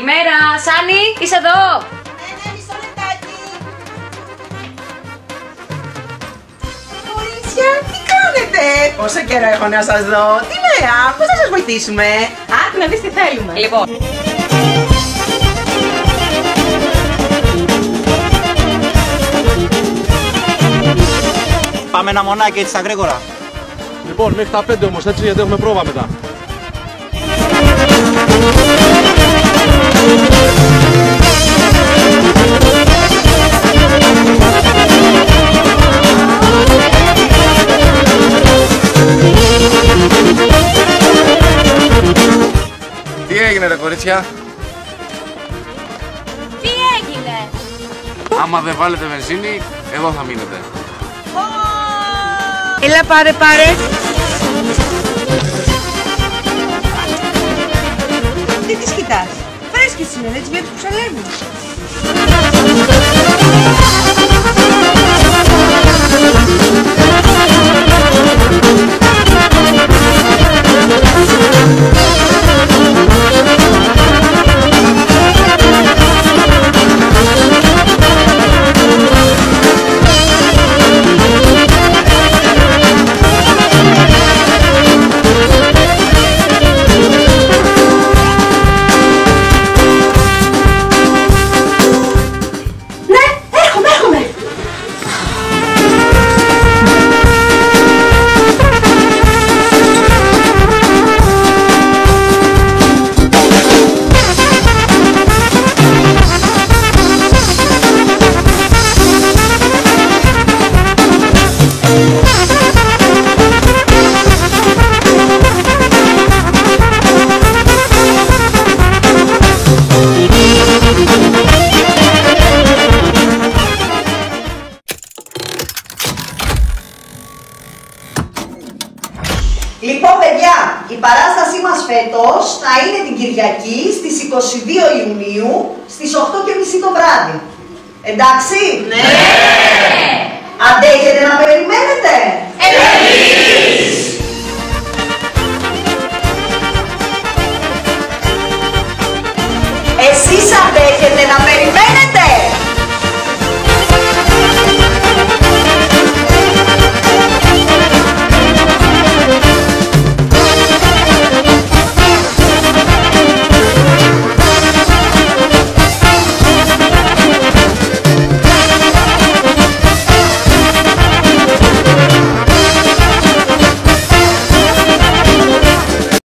Καλημέρα, Σάνι, είσαι εδώ? Ναι, μισό λεπτάκι. Κορίτσια, τι κάνετε? Πόσο καιρό έχω να σας δω. Τι νέα, πώς θα σας βοηθήσουμε? Άκου να δεις τι θέλουμε. Λοιπόν. Πάμε ένα μονάκι έτσι στα γρήγορα. Λοιπόν, μέχρι τα 5 όμως, έτσι, γιατί έχουμε πρόβα μετά. Τι έγινε ρε κορίτσια? Τι έγινε? Άμα δεν βάλετε βενζίνη, εδώ θα μείνετε. Έλα πάρε. Τι τις κοιτάς? Φρέσκες είναι, έτσι βλέπεις που ψαλεύουν. Λοιπόν παιδιά, η παράστασή μας φέτος θα είναι την Κυριακή στις 22 Ιουνίου στις 8:30 το βράδυ. Εντάξει? Ναι! Αντέχετε να περιμένετε? Εμείς! Εσείς αντέχετε να περιμένετε?